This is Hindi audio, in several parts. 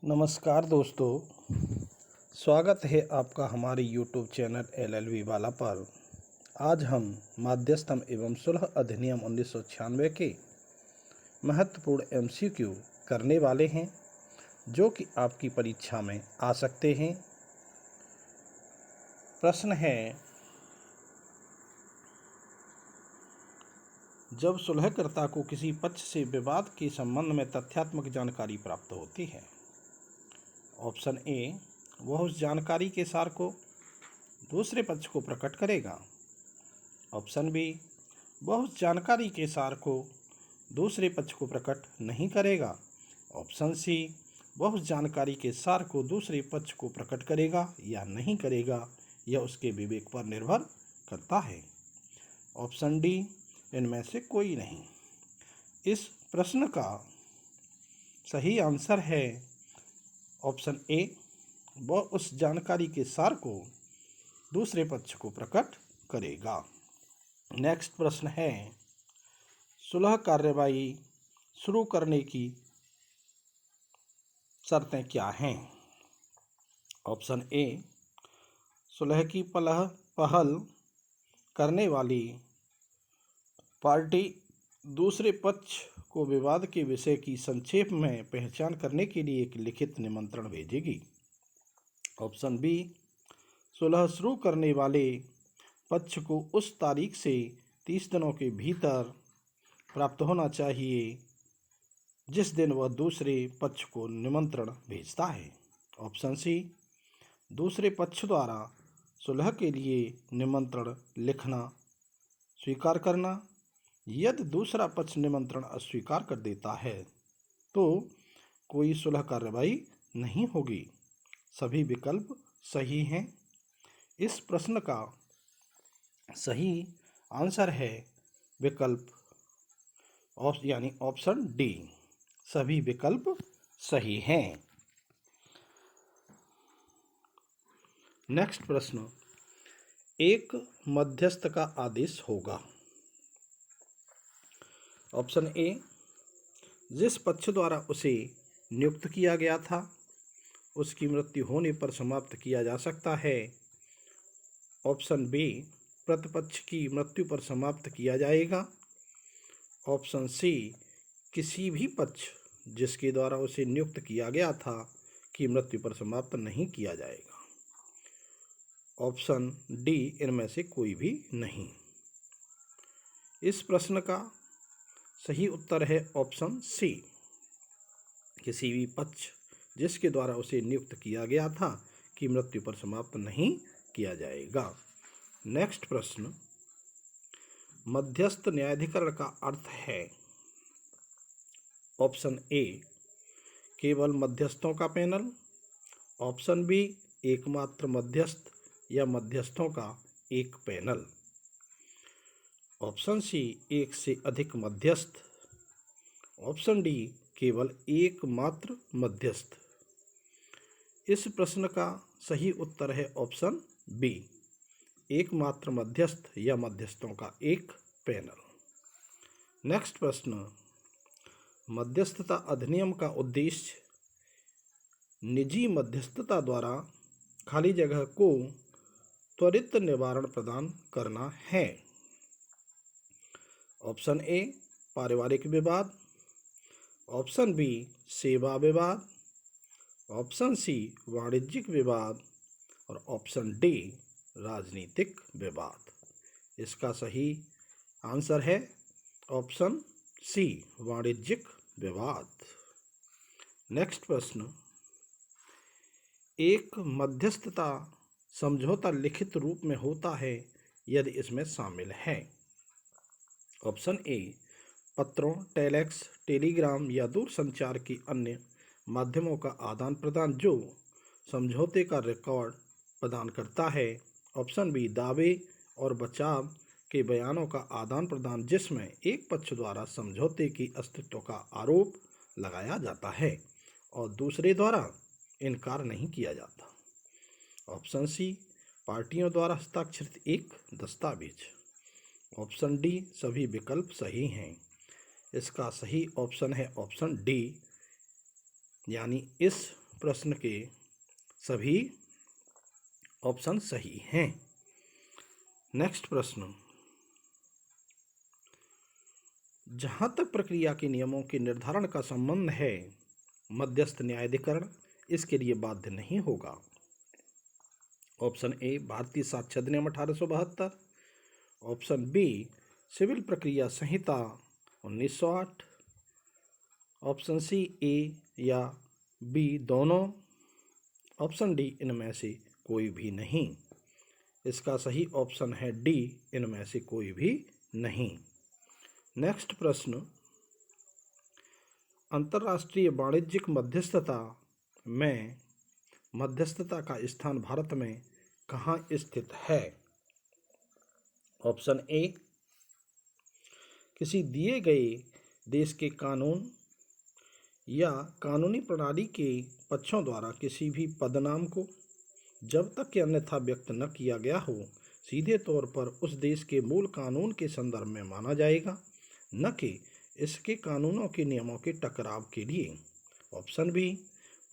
नमस्कार दोस्तों, स्वागत है आपका हमारे YouTube चैनल LLV वाला पर। आज हम मध्यस्थम एवं सुलह अधिनियम 1996 के महत्वपूर्ण MCQ करने वाले हैं जो कि आपकी परीक्षा में आ सकते हैं। प्रश्न है, जब सुलहकर्ता को किसी पक्ष से विवाद के संबंध में तथ्यात्मक जानकारी प्राप्त होती है। ऑप्शन ए, वह उस जानकारी के सार को दूसरे पक्ष को प्रकट करेगा। ऑप्शन बी, वह उस जानकारी के सार को दूसरे पक्ष को प्रकट नहीं करेगा। ऑप्शन सी, वह उस जानकारी के सार को दूसरे पक्ष को प्रकट करेगा या नहीं करेगा, यह उसके विवेक पर निर्भर करता है। ऑप्शन डी, इनमें से कोई नहीं। इस प्रश्न का सही आंसर है ऑप्शन ए, वह उस जानकारी के सार को दूसरे पक्ष को प्रकट करेगा। नेक्स्ट प्रश्न है, सुलह कार्यवाही शुरू करने की शर्तें क्या हैं। ऑप्शन ए, सुलह की पहल करने वाली पार्टी दूसरे पक्ष को विवाद के विषय की संक्षेप में पहचान करने के लिए एक लिखित निमंत्रण भेजेगी। ऑप्शन बी, सुलह शुरू करने वाले पक्ष को उस तारीख से 30 दिनों के भीतर प्राप्त होना चाहिए जिस दिन वह दूसरे पक्ष को निमंत्रण भेजता है। ऑप्शन सी, दूसरे पक्ष द्वारा सुलह के लिए निमंत्रण लिखना स्वीकार करना। यदि दूसरा पक्ष निमंत्रण अस्वीकार कर देता है तो कोई सुलह कार्यवाही नहीं होगी। सभी विकल्प सही हैं। इस प्रश्न का सही आंसर है विकल्प यानी ऑप्शन डी। सभी विकल्प सही हैं। नेक्स्ट प्रश्न, एक मध्यस्थ का आदेश होगा। ऑप्शन ए, जिस पक्ष द्वारा उसे नियुक्त किया गया था उसकी मृत्यु होने पर समाप्त किया जा सकता है। ऑप्शन बी, प्रतिपक्ष की मृत्यु पर समाप्त किया जाएगा। ऑप्शन सी, किसी भी पक्ष जिसके द्वारा उसे नियुक्त किया गया था की मृत्यु पर समाप्त नहीं किया जाएगा। ऑप्शन डी, इनमें से कोई भी नहीं। इस प्रश्न का सही उत्तर है ऑप्शन सी, किसी भी पक्ष जिसके द्वारा उसे नियुक्त किया गया था की मृत्यु पर समाप्त नहीं किया जाएगा। नेक्स्ट प्रश्न, मध्यस्थ न्यायाधिकरण का अर्थ है। ऑप्शन ए, केवल मध्यस्थों का पैनल। ऑप्शन बी, एकमात्र मध्यस्थ या मध्यस्थों का एक पैनल। ऑप्शन सी, एक से अधिक मध्यस्थ। ऑप्शन डी, केवल एकमात्र मध्यस्थ। इस प्रश्न का सही उत्तर है ऑप्शन बी, एकमात्र मध्यस्थ या मध्यस्थों का एक पैनल। नेक्स्ट प्रश्न, मध्यस्थता अधिनियम का उद्देश्य निजी मध्यस्थता द्वारा खाली जगह को त्वरित निवारण प्रदान करना है। ऑप्शन ए, पारिवारिक विवाद। ऑप्शन बी, सेवा विवाद। ऑप्शन सी, वाणिज्यिक विवाद। और ऑप्शन डी, राजनीतिक विवाद। इसका सही आंसर है ऑप्शन सी, वाणिज्यिक विवाद। नेक्स्ट प्रश्न, एक मध्यस्थता समझौता लिखित रूप में होता है यदि इसमें शामिल है। ऑप्शन ए, पत्रों, टेलेक्स, टेलीग्राम या दूरसंचार की अन्य माध्यमों का आदान प्रदान जो समझौते का रिकॉर्ड प्रदान करता है। ऑप्शन बी, दावे और बचाव के बयानों का आदान प्रदान जिसमें एक पक्ष द्वारा समझौते की अस्तित्व का आरोप लगाया जाता है और दूसरे द्वारा इनकार नहीं किया जाता। ऑप्शन सी, पार्टियों द्वारा हस्ताक्षरित एक दस्तावेज। ऑप्शन डी, सभी विकल्प सही हैं। इसका सही ऑप्शन है ऑप्शन डी, यानी इस प्रश्न के सभी ऑप्शन सही हैं। नेक्स्ट प्रश्न, जहां तक प्रक्रिया के नियमों के निर्धारण का संबंध है, मध्यस्थ न्यायाधिकरण इसके लिए बाध्य नहीं होगा। ऑप्शन ए भारतीय साक्ष्य अधिनियम 1872, ऑप्शन बी सिविल प्रक्रिया संहिता 1908, ऑप्शन सी ए या बी दोनों, ऑप्शन डी इनमें से कोई भी नहीं। इसका सही ऑप्शन है डी, इनमें से कोई भी नहीं। नेक्स्ट प्रश्न, अंतर्राष्ट्रीय वाणिज्यिक मध्यस्थता में मध्यस्थता का स्थान भारत में कहाँ स्थित है? ऑप्शन ए किसी दिए गए देश के कानून या कानूनी प्रणाली के पक्षों द्वारा किसी भी पदनाम को जब तक कि अन्यथा व्यक्त न किया गया हो, सीधे तौर पर उस देश के मूल कानून के संदर्भ में माना जाएगा, न कि इसके कानूनों के नियमों के टकराव के लिए। ऑप्शन बी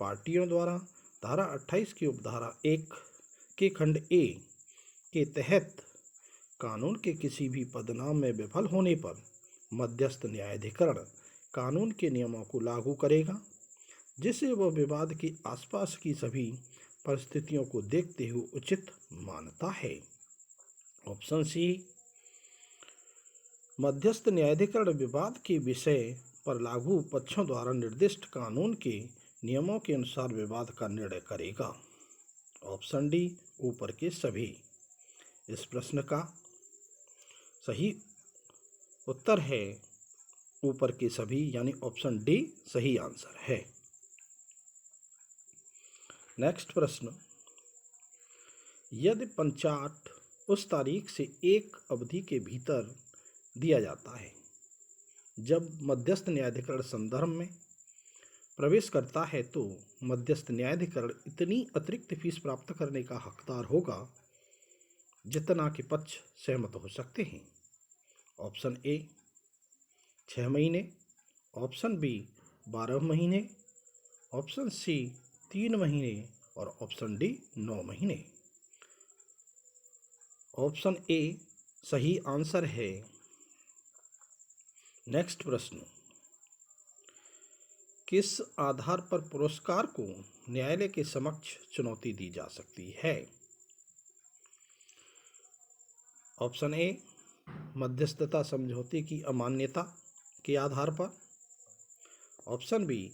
पार्टियों द्वारा धारा 28 की उपधारा 1 के खंड ए के तहत कानून के किसी भी पदनाम में विफल होने पर मध्यस्थ न्यायाधिकरण कानून के नियमों को लागू करेगा, जिसे वह विवाद के आसपास की सभी परिस्थितियों को देखते हुए उचित मानता है। ऑप्शन सी मध्यस्थ न्यायाधिकरण विवाद के विषय पर लागू पक्षों द्वारा निर्दिष्ट कानून के नियमों के अनुसार विवाद का निर्णय करेगा। ऑप्शन डी ऊपर के सभी। इस प्रश्न का सही उत्तर है ऊपर के सभी, यानी ऑप्शन डी सही आंसर है। नेक्स्ट प्रश्न, यदि पंचाट उस तारीख से एक अवधि के भीतर दिया जाता है जब मध्यस्थ न्यायाधिकरण संदर्भ में प्रवेश करता है, तो मध्यस्थ न्यायाधिकरण इतनी अतिरिक्त फीस प्राप्त करने का हकदार होगा जितना कि पक्ष सहमत हो सकते हैं। ऑप्शन ए 6 महीने, ऑप्शन बी 12 महीने, ऑप्शन सी 3 महीने और ऑप्शन डी 9 महीने। ऑप्शन ए सही आंसर है। नेक्स्ट प्रश्न, किस आधार पर पुरस्कार को न्यायालय के समक्ष चुनौती दी जा सकती है? ऑप्शन ए मध्यस्थता समझौते की अमान्यता के आधार पर, ऑप्शन बी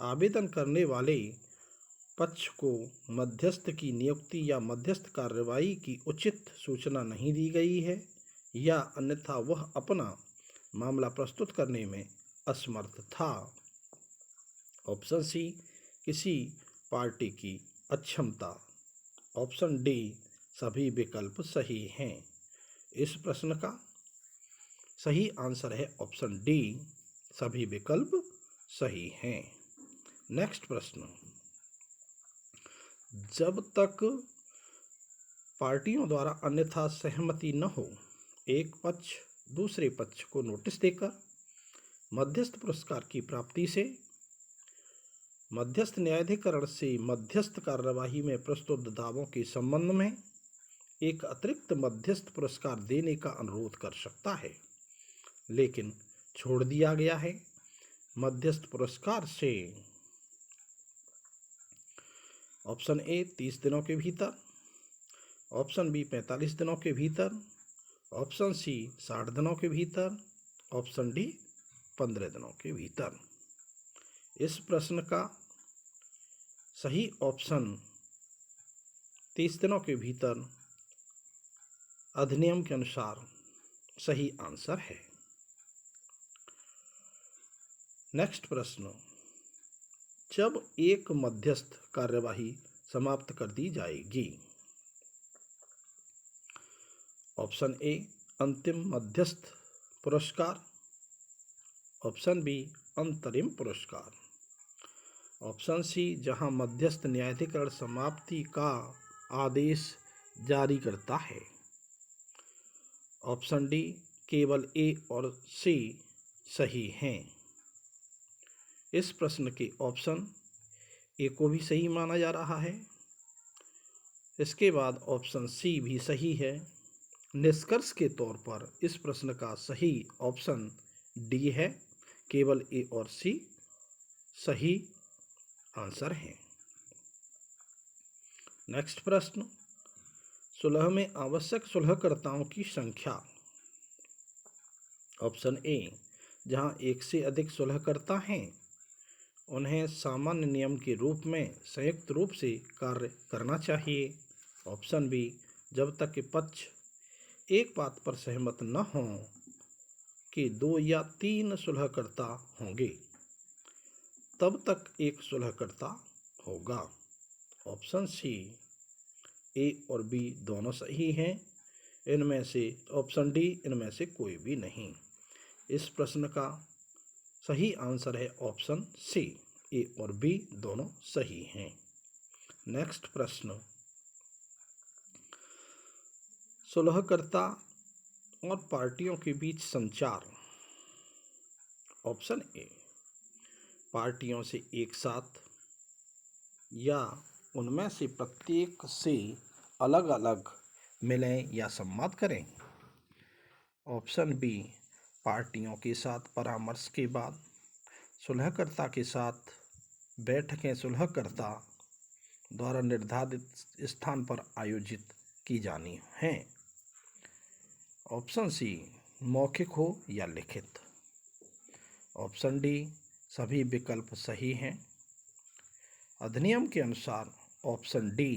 आवेदन करने वाले पक्ष को मध्यस्थ की नियुक्ति या मध्यस्थ कार्रवाई की उचित सूचना नहीं दी गई है, या अन्यथा वह अपना मामला प्रस्तुत करने में असमर्थ था। ऑप्शन सी किसी पार्टी की अक्षमता। ऑप्शन डी सभी विकल्प सही हैं। इस प्रश्न का सही आंसर है ऑप्शन डी, सभी विकल्प सही हैं। नेक्स्ट प्रश्न, जब तक पार्टियों द्वारा अन्यथा सहमति न हो, एक पक्ष दूसरे पक्ष को नोटिस देकर मध्यस्थ पुरस्कार की प्राप्ति से मध्यस्थ न्यायाधिकरण से मध्यस्थ कार्यवाही में प्रस्तुत दावों के संबंध में एक अतिरिक्त मध्यस्थ पुरस्कार देने का अनुरोध कर सकता है, लेकिन छोड़ दिया गया है। मध्यस्थ पुरस्कार से ऑप्शन ए 30 दिनों के भीतर, ऑप्शन बी 45 दिनों के भीतर, ऑप्शन सी 60 दिनों के भीतर, ऑप्शन डी 15 दिनों के भीतर। इस प्रश्न का सही ऑप्शन 30 दिनों के भीतर अधिनियम के अनुसार सही आंसर है। नेक्स्ट प्रश्न, जब एक मध्यस्थ कार्यवाही समाप्त कर दी जाएगी? ऑप्शन ए अंतिम मध्यस्थ पुरस्कार, ऑप्शन बी अंतरिम पुरस्कार, ऑप्शन सी जहां मध्यस्थ न्यायाधिकरण समाप्ति का आदेश जारी करता है, ऑप्शन डी केवल ए और सी सही हैं। इस प्रश्न के ऑप्शन ए को भी सही माना जा रहा है। इसके बाद ऑप्शन सी भी सही है। निष्कर्ष के तौर पर इस प्रश्न का सही ऑप्शन डी है। केवल ए और सी सही आंसर हैं। नेक्स्ट प्रश्न, सुलह में आवश्यक सुलहकर्ताओं की संख्या। ऑप्शन ए, जहां एक से अधिक सुलहकर्ता हैं उन्हें सामान्य नियम के रूप में संयुक्त रूप से कार्य करना चाहिए। ऑप्शन बी, जब तक कि पक्ष एक बात पर सहमत न हों कि 2 या 3 सुलहकर्ता होंगे तब तक एक सुलहकर्ता होगा। ऑप्शन सी, ए और बी दोनों सही हैं। इनमें से ऑप्शन डी, इनमें से कोई भी नहीं। इस प्रश्न का सही आंसर है ऑप्शन सी, ए और बी दोनों सही हैं। नेक्स्ट प्रश्न, सुलहकर्ता और पार्टियों के बीच संचार। ऑप्शन ए, पार्टियों से एक साथ या उनमें से प्रत्येक से अलग अलग मिलें या संवाद करें। ऑप्शन बी, पार्टियों के साथ परामर्श के बाद सुलहकर्ता के साथ बैठकें सुलहकर्ता द्वारा निर्धारित स्थान पर आयोजित की जानी हैं। ऑप्शन सी, मौखिक हो या लिखित। ऑप्शन डी, सभी विकल्प सही हैं। अधिनियम के अनुसार ऑप्शन डी,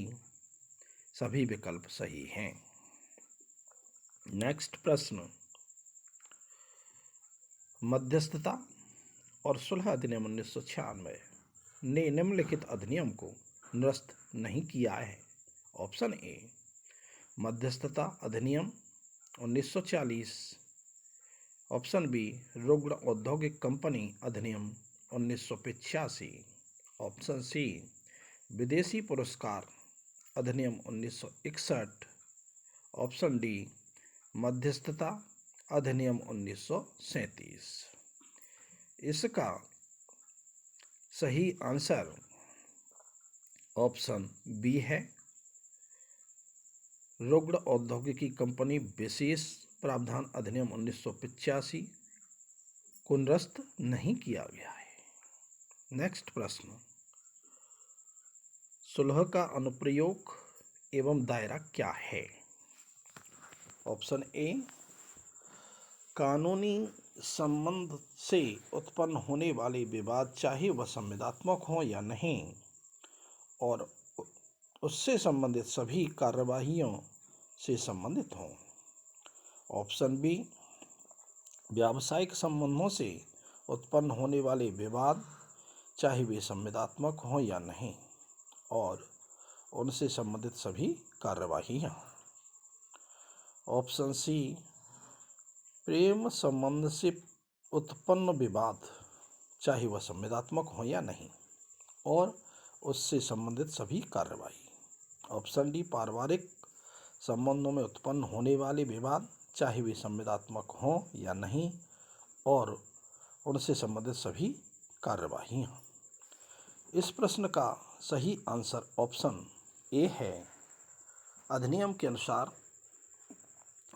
सभी विकल्प सही हैं। नेक्स्ट प्रश्न, मध्यस्थता और सुलह अधिनियम 1996 ने निम्नलिखित अधिनियम को निरस्त नहीं किया है। ऑप्शन ए, मध्यस्थता अधिनियम 1940। ऑप्शन बी, रुग्ण औद्योगिक कंपनी अधिनियम 1985। ऑप्शन सी, विदेशी पुरस्कार अधिनियम 1961। ऑप्शन डी, मध्यस्थता अधिनियम 1937। इसका सही आंसर ऑप्शन बी है। रुग्ण औद्योगिकी कंपनी विशेष प्रावधान अधिनियम 1985 को निरस्त नहीं किया गया है। नेक्स्ट प्रश्न, सुलह का अनुप्रयोग एवं दायरा क्या है। ऑप्शन ए, कानूनी संबंध से उत्पन्न होने वाले विवाद चाहे वह संविदात्मक हो या नहीं और उससे संबंधित सभी कार्यवाहियों से संबंधित हों। ऑप्शन बी, व्यावसायिक संबंधों से उत्पन्न होने वाले विवाद चाहे वे संविदात्मक हों या नहीं और उनसे संबंधित सभी कार्यवाहियाँ। ऑप्शन सी, प्रेम संबंध से उत्पन्न विवाद चाहे वह संविदात्मक हो या नहीं और उससे संबंधित सभी कार्यवाही। ऑप्शन डी, पारिवारिक संबंधों में उत्पन्न होने वाले विवाद चाहे वे संविदात्मक हों या नहीं और उनसे संबंधित सभी कार्यवाहियाँ। इस प्रश्न का सही आंसर ऑप्शन ए है। अधिनियम के अनुसार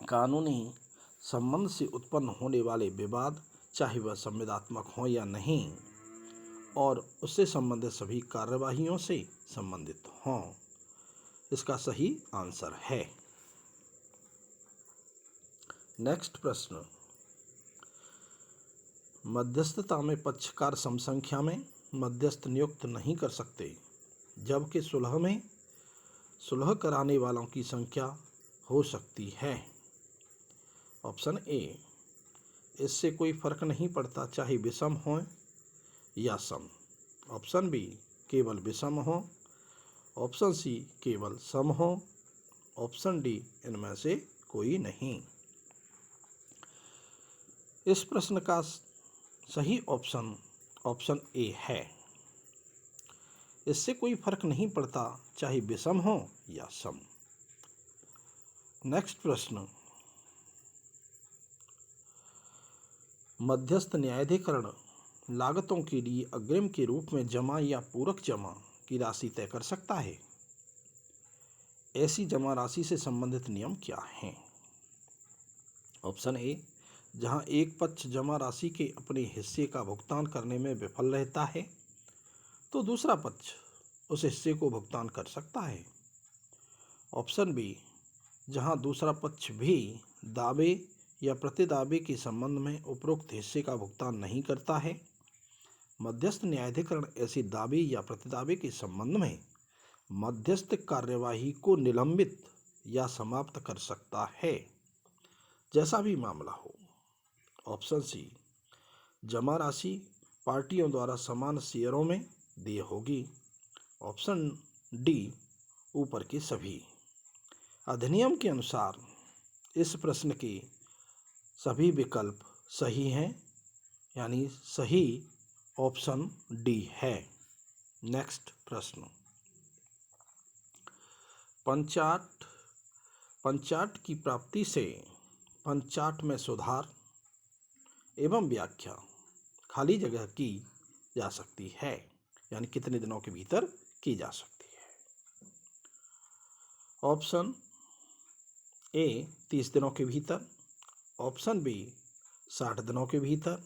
कानूनी संबंध से उत्पन्न होने वाले विवाद चाहे वह संविदात्मक हो या नहीं और उससे संबंधित सभी कार्यवाहियों से संबंधित हों। इसका सही आंसर है। नेक्स्ट प्रश्न, मध्यस्थता में पक्षकार सम संख्या में मध्यस्थ नियुक्त नहीं कर सकते जबकि सुलह में सुलह कराने वालों की संख्या हो सकती है। ऑप्शन ए, इससे कोई फर्क नहीं पड़ता चाहे विषम हो या सम। ऑप्शन बी, केवल विषम हो। ऑप्शन सी, केवल सम हो। ऑप्शन डी, इनमें से कोई नहीं। इस प्रश्न का सही ऑप्शन ऑप्शन ए है। इससे कोई फर्क नहीं पड़ता चाहे विषम हो या सम। नेक्स्ट प्रश्न, मध्यस्थ न्यायाधिकरण लागतों के लिए अग्रिम के रूप में जमा या पूरक जमा की राशि तय कर सकता है। ऐसी जमा राशि से संबंधित नियम क्या हैं? ऑप्शन ए, जहां एक पक्ष जमा राशि के अपने हिस्से का भुगतान करने में विफल रहता है तो दूसरा पक्ष उस हिस्से को भुगतान कर सकता है। ऑप्शन बी, जहां दूसरा पक्ष भी दावे या प्रतिदावे के संबंध में उपरोक्त हिस्से का भुगतान नहीं करता है। मध्यस्थ न्यायाधिकरण ऐसे दावे या प्रतिदावे के संबंध में मध्यस्थ कार्यवाही को निलंबित या समाप्त कर सकता है, जैसा भी मामला हो। ऑप्शन सी, जमा राशि पार्टियों द्वारा समान शेयरों में देय होगी। ऑप्शन डी, ऊपर के सभी। अधिनियम के अनुसार इस प्रश्न के सभी विकल्प सही हैं, यानी सही ऑप्शन डी है। नेक्स्ट प्रश्न, पंचाट की प्राप्ति से पंचाट में सुधार एवं व्याख्या खाली जगह की जा सकती है, यानी कितने दिनों के भीतर की जा सकती है? ऑप्शन ए 30 दिनों के भीतर, ऑप्शन बी 60 दिनों के भीतर,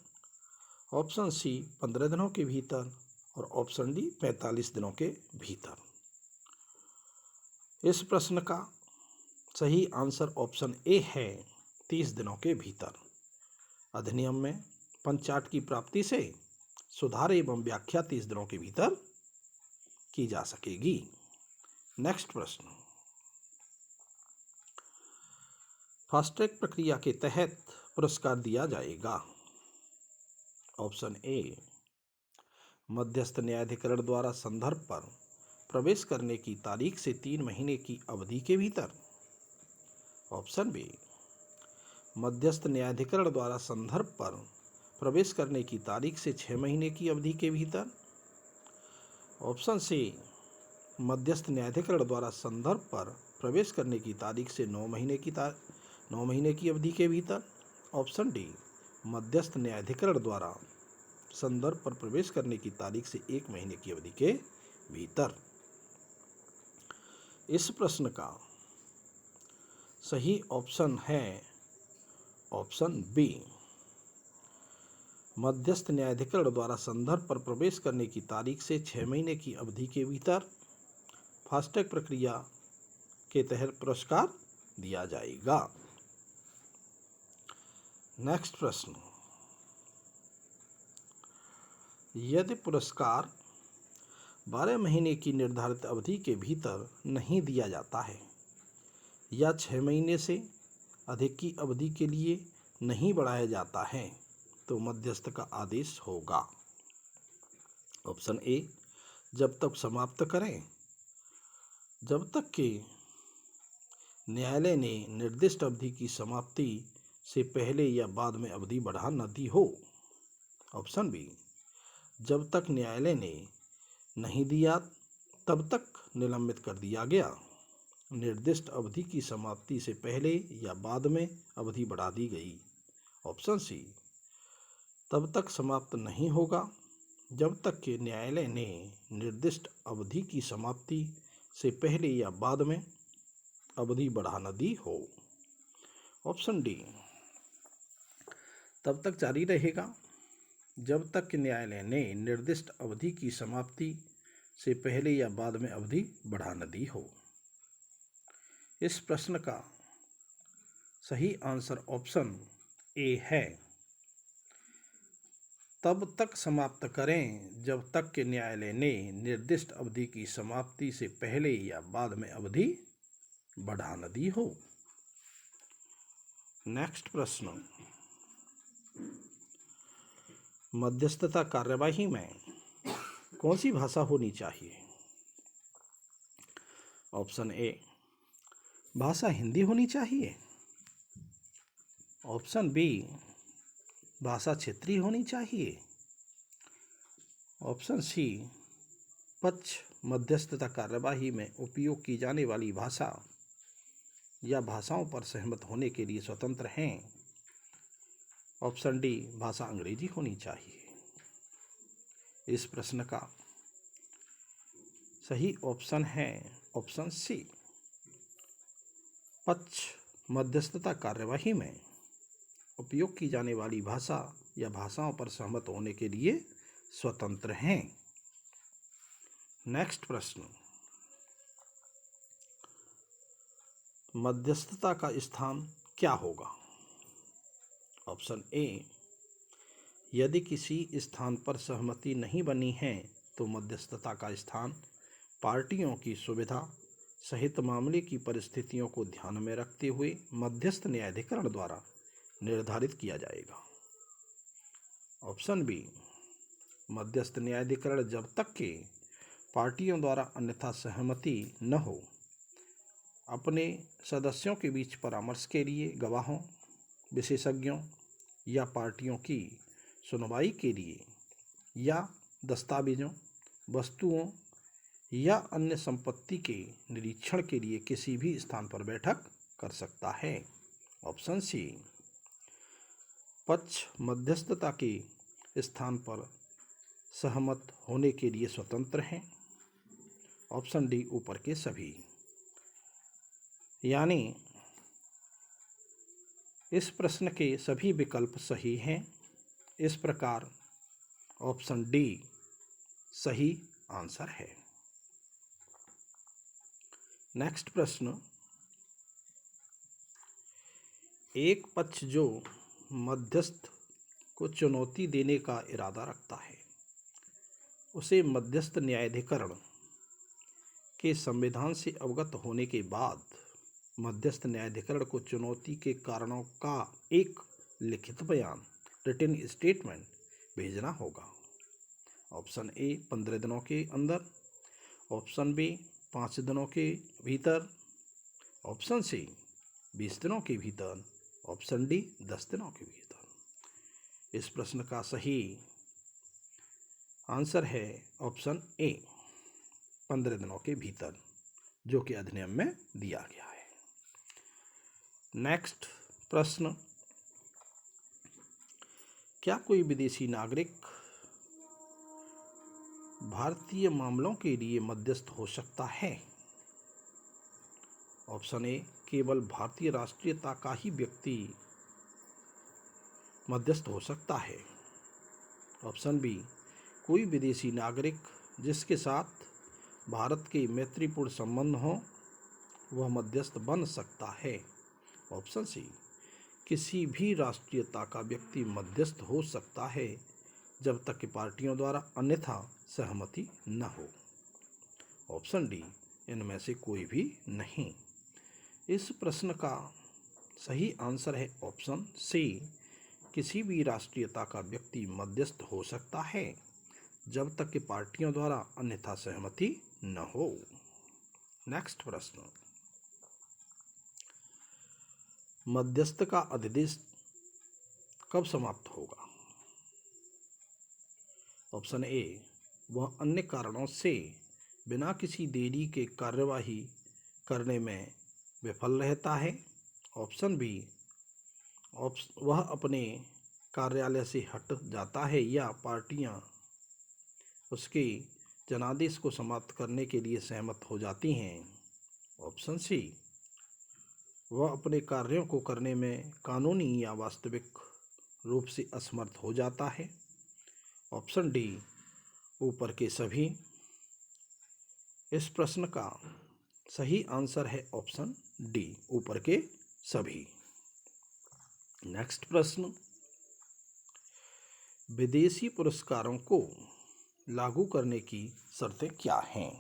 ऑप्शन सी 15 दिनों के भीतर और ऑप्शन डी 45 दिनों के भीतर। इस प्रश्न का सही आंसर ऑप्शन ए है, 30 दिनों के भीतर। अधिनियम में पंचाट की प्राप्ति से सुधार एवं व्याख्या 30 दिनों के भीतर की जा सकेगी। नेक्स्ट प्रश्न, फास्ट ट्रैक प्रक्रिया के तहत पुरस्कार दिया जाएगा। ऑप्शन ए, मध्यस्थ न्यायाधिकरण द्वारा संदर्भ पर प्रवेश करने की तारीख से 3 महीने की अवधि के भीतर। ऑप्शन बी, मध्यस्थ न्यायाधिकरण द्वारा संदर्भ पर प्रवेश करने की तारीख से 6 महीने की अवधि के भीतर। ऑप्शन सी, मध्यस्थ न्यायाधिकरण द्वारा संदर्भ पर प्रवेश करने की तारीख से 9 महीने की अवधि के भीतर। ऑप्शन डी, मध्यस्थ न्यायाधिकरण द्वारा संदर्भ पर प्रवेश करने की तारीख से 1 महीने की अवधि के भीतर। इस प्रश्न का सही ऑप्शन है ऑप्शन बी, मध्यस्थ न्यायाधिकरण द्वारा संदर्भ पर प्रवेश करने की तारीख से 6 महीने की अवधि के भीतर फास्ट ट्रैक प्रक्रिया के तहत पुरस्कार दिया जाएगा। नेक्स्ट प्रश्न, यदि पुरस्कार 12 महीने की निर्धारित अवधि के भीतर नहीं दिया जाता है या 6 महीने से अधिक की अवधि के लिए नहीं बढ़ाया जाता है तो मध्यस्थ का आदेश होगा। ऑप्शन ए, जब तक समाप्त करें जब तक कि न्यायालय ने निर्दिष्ट अवधि की समाप्ति से पहले या बाद में अवधि बढ़ा न दी हो। ऑप्शन बी, जब तक न्यायालय ने नहीं दिया तब तक निलंबित कर दिया गया, निर्दिष्ट अवधि की समाप्ति से पहले या बाद में अवधि बढ़ा दी गई। ऑप्शन सी, तब तक समाप्त नहीं होगा जब तक कि न्यायालय ने निर्दिष्ट अवधि की समाप्ति से पहले या बाद में अवधि बढ़ा न दी हो। ऑप्शन डी, तब तक जारी रहेगा जब तक कि न्यायालय ने निर्दिष्ट अवधि की समाप्ति से पहले या बाद में अवधि बढ़ा न दी हो। इस प्रश्न का सही आंसर ऑप्शन ए है, तब तक समाप्त करें जब तक कि न्यायालय ने निर्दिष्ट अवधि की समाप्ति से पहले या बाद में अवधि बढ़ा न दी हो। नेक्स्ट प्रश्न, मध्यस्थता कार्यवाही में कौन सी भाषा होनी चाहिए? ऑप्शन ए, भाषा हिंदी होनी चाहिए। ऑप्शन बी, भाषा क्षेत्रीय होनी चाहिए। ऑप्शन सी, पक्ष मध्यस्थता कार्यवाही में उपयोग की जाने वाली भाषा या भाषाओं पर सहमत होने के लिए स्वतंत्र हैं। ऑप्शन डी, भाषा अंग्रेजी होनी चाहिए। इस प्रश्न का सही ऑप्शन है ऑप्शन सी। पक्ष मध्यस्थता कार्यवाही में उपयोग की जाने वाली भाषा या भाषाओं पर सहमत होने के लिए स्वतंत्र हैं। नेक्स्ट प्रश्न, मध्यस्थता का स्थान क्या होगा? ऑप्शन ए, यदि किसी स्थान पर सहमति नहीं बनी है तो मध्यस्थता का स्थान पार्टियों की सुविधा सहित मामले की परिस्थितियों को ध्यान में रखते हुए मध्यस्थ न्यायाधिकरण द्वारा निर्धारित किया जाएगा। ऑप्शन बी, मध्यस्थ न्यायाधिकरण जब तक कि पार्टियों द्वारा अन्यथा सहमति न हो अपने सदस्यों के बीच परामर्श के लिए गवाहों, विशेषज्ञों या पार्टियों की सुनवाई के लिए या दस्तावेजों, वस्तुओं या अन्य संपत्ति के निरीक्षण के लिए किसी भी स्थान पर बैठक कर सकता है। ऑप्शन सी, पक्ष मध्यस्थता के स्थान पर सहमत होने के लिए स्वतंत्र हैं। ऑप्शन डी, ऊपर के सभी। यानी इस प्रश्न के सभी विकल्प सही हैं। इस प्रकार ऑप्शन डी सही आंसर है। नेक्स्ट प्रश्न, एक पक्ष जो मध्यस्थ को चुनौती देने का इरादा रखता है उसे मध्यस्थ न्यायाधिकरण के संविधान से अवगत होने के बाद मध्यस्थ न्यायाधिकरण को चुनौती के कारणों का एक लिखित बयान, रिटन स्टेटमेंट भेजना होगा। ऑप्शन ए, 15 दिनों के अंदर। ऑप्शन बी, 5 दिनों के भीतर। ऑप्शन सी, 20 दिनों के भीतर। ऑप्शन डी, 10 दिनों के भीतर। इस प्रश्न का सही आंसर है ऑप्शन ए, 15 दिनों के भीतर, जो कि अधिनियम में दिया गया है। नेक्स्ट प्रश्न, क्या कोई विदेशी नागरिक भारतीय मामलों के लिए मध्यस्थ हो सकता है? ऑप्शन ए, केवल भारतीय राष्ट्रीयता का ही व्यक्ति मध्यस्थ हो सकता है। ऑप्शन बी, कोई विदेशी नागरिक जिसके साथ भारत के मैत्रीपूर्ण संबंध हों वह मध्यस्थ बन सकता है। ऑप्शन सी, किसी भी राष्ट्रीयता का व्यक्ति मध्यस्थ हो सकता है जब तक कि पार्टियों द्वारा अन्यथा सहमति न हो। ऑप्शन डी, इनमें से कोई भी नहीं। इस प्रश्न का सही आंसर है ऑप्शन सी, किसी भी राष्ट्रीयता का व्यक्ति मध्यस्थ हो सकता है जब तक कि पार्टियों द्वारा अन्यथा सहमति न हो। नेक्स्ट प्रश्न, मध्यस्थ का अधिदेश कब समाप्त होगा? ऑप्शन ए, वह अन्य कारणों से बिना किसी देरी के कार्यवाही करने में विफल रहता है। ऑप्शन बी, वह अपने कार्यालय से हट जाता है या पार्टियां उसके जनादेश को समाप्त करने के लिए सहमत हो जाती हैं। ऑप्शन सी, वह अपने कार्यों को करने में कानूनी या वास्तविक रूप से असमर्थ हो जाता है। ऑप्शन डी, ऊपर के सभी। इस प्रश्न का सही आंसर है ऑप्शन डी, ऊपर के सभी। नेक्स्ट प्रश्न, विदेशी पुरस्कारों को लागू करने की शर्तें क्या हैं?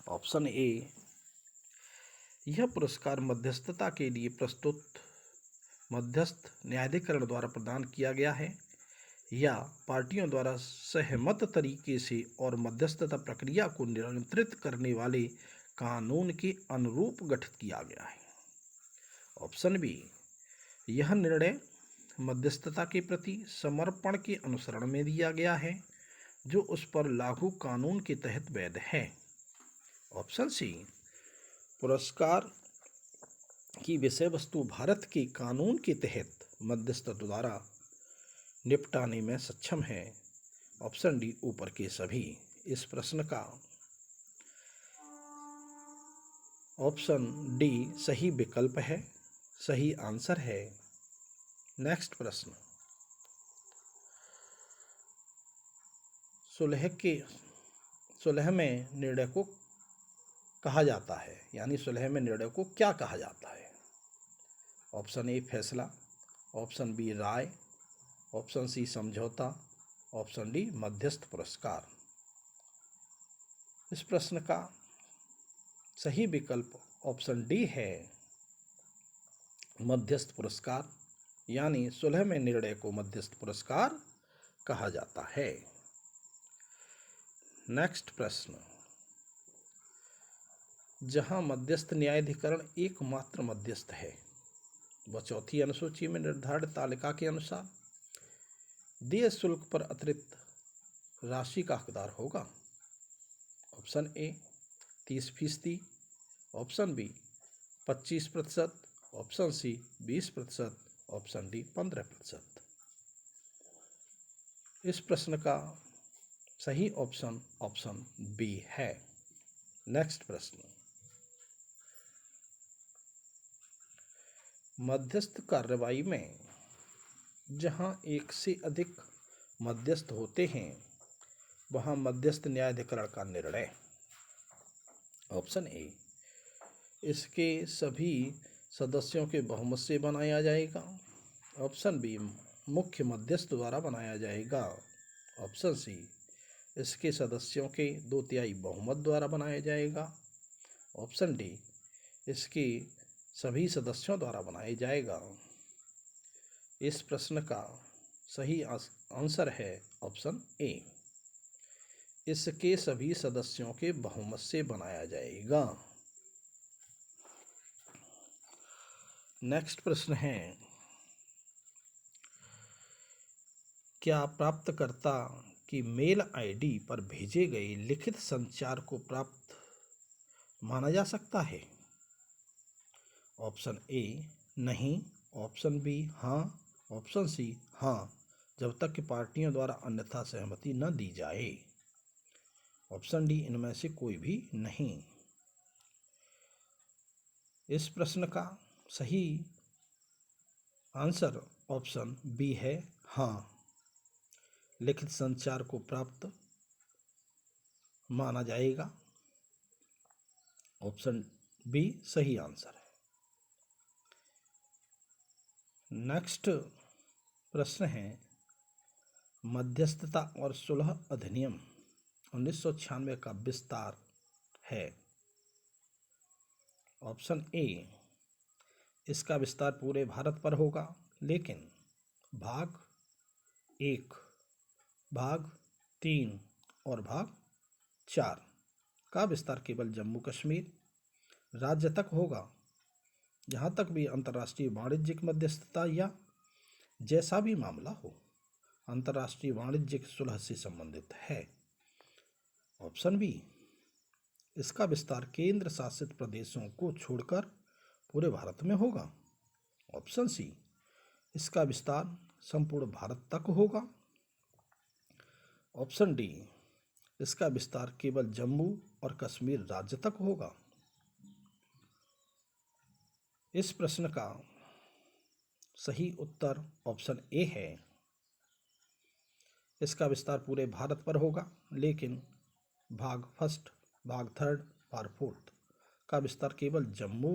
ऑप्शन ए, यह पुरस्कार मध्यस्थता के लिए प्रस्तुत मध्यस्थ न्यायाधिकरण द्वारा प्रदान किया गया है या पार्टियों द्वारा सहमत तरीके से और मध्यस्थता प्रक्रिया को नियंत्रित करने वाले कानून के अनुरूप गठित किया गया है। ऑप्शन बी, यह निर्णय मध्यस्थता के प्रति समर्पण के अनुसरण में दिया गया है जो उस पर लागू कानून के तहत वैध है। ऑप्शन सी, पुरस्कार की विषय वस्तु भारत के कानून के तहत मध्यस्थ द्वारा निपटाने में सक्षम है। ऑप्शन डी, ऊपर के सभी। इस प्रश्न का ऑप्शन डी सही विकल्प है, सही आंसर है। नेक्स्ट प्रश्न, सुलह में निर्णय को कहा जाता है, यानी सुलह में निर्णय को क्या कहा जाता है? ऑप्शन ए फैसला, ऑप्शन बी राय, ऑप्शन सी समझौता, ऑप्शन डी मध्यस्थ पुरस्कार। इस प्रश्न का सही विकल्प ऑप्शन डी है, मध्यस्थ पुरस्कार, यानी सुलह में निर्णय को मध्यस्थ पुरस्कार कहा जाता है। नेक्स्ट प्रश्न, जहां मध्यस्थ न्यायाधिकरण एकमात्र मध्यस्थ है, वह चौथी अनुसूची में निर्धारित तालिका के अनुसार देय शुल्क पर अतिरिक्त राशि का हकदार होगा। Option A 30%, option B 25%, option C 20%, option D 15%। इस प्रश्न का सही ऑप्शन ऑप्शन बी है। नेक्स्ट प्रश्न, मध्यस्थ कार्रवाई में जहां एक से अधिक मध्यस्थ होते हैं, वहां मध्यस्थ न्यायाधिकरण का निर्णय। ऑप्शन ए इसके सभी सदस्यों के बहुमत से बनाया जाएगा। ऑप्शन बी मुख्य मध्यस्थ द्वारा बनाया जाएगा। ऑप्शन सी इसके सदस्यों के 2/3 बहुमत द्वारा बनाया जाएगा। ऑप्शन डी इसके सभी सदस्यों द्वारा बनाया जाएगा। इस प्रश्न का सही आंसर है ऑप्शन ए, इसके सभी सदस्यों के बहुमत से बनाया जाएगा। नेक्स्ट प्रश्न है, क्या प्राप्तकर्ता की मेल आईडी पर भेजे गए लिखित संचार को प्राप्त माना जा सकता है? ऑप्शन ए नहीं, ऑप्शन बी हाँ, ऑप्शन सी हाँ, जब तक कि पार्टियों द्वारा अन्यथा सहमति न दी जाए। ऑप्शन डी इनमें से कोई भी नहीं। इस प्रश्न का सही आंसर ऑप्शन बी है हाँ, लिखित संचार को प्राप्त माना जाएगा। ऑप्शन बी सही आंसर है। नेक्स्ट प्रश्न है, मध्यस्थता और सुलह अधिनियम 1996 का विस्तार है। ऑप्शन ए इसका विस्तार पूरे भारत पर होगा, लेकिन भाग 1, भाग 3 और भाग 4 का विस्तार केवल जम्मू कश्मीर राज्य तक होगा, जहाँ तक भी अंतर्राष्ट्रीय वाणिज्यिक मध्यस्थता या जैसा भी मामला हो अंतर्राष्ट्रीय वाणिज्यिक सुलह से संबंधित है। ऑप्शन बी इसका विस्तार केंद्र शासित प्रदेशों को छोड़कर पूरे भारत में होगा। ऑप्शन सी इसका विस्तार संपूर्ण भारत तक होगा। ऑप्शन डी इसका विस्तार केवल जम्मू और कश्मीर राज्य तक होगा। इस प्रश्न का सही उत्तर ऑप्शन ए है, इसका विस्तार पूरे भारत पर होगा, लेकिन भाग 1, भाग 3, भाग 4 का विस्तार केवल जम्मू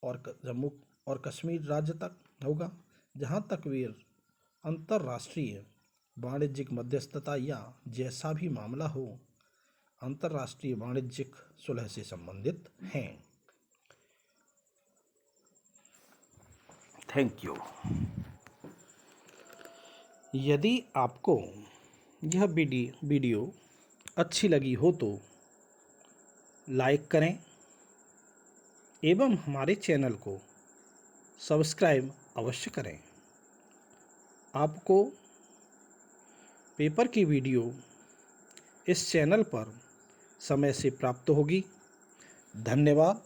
और कश्मीर राज्य तक होगा, जहां तक वे अंतर्राष्ट्रीय वाणिज्यिक मध्यस्थता या जैसा भी मामला हो अंतर्राष्ट्रीय वाणिज्यिक सुलह से संबंधित हैं। Thank you. यदि आपको यह वीडियो अच्छी लगी हो तो लाइक करें एवं हमारे चैनल को सब्सक्राइब अवश्य करें। आपको पेपर की वीडियो इस चैनल पर समय से प्राप्त होगी। धन्यवाद।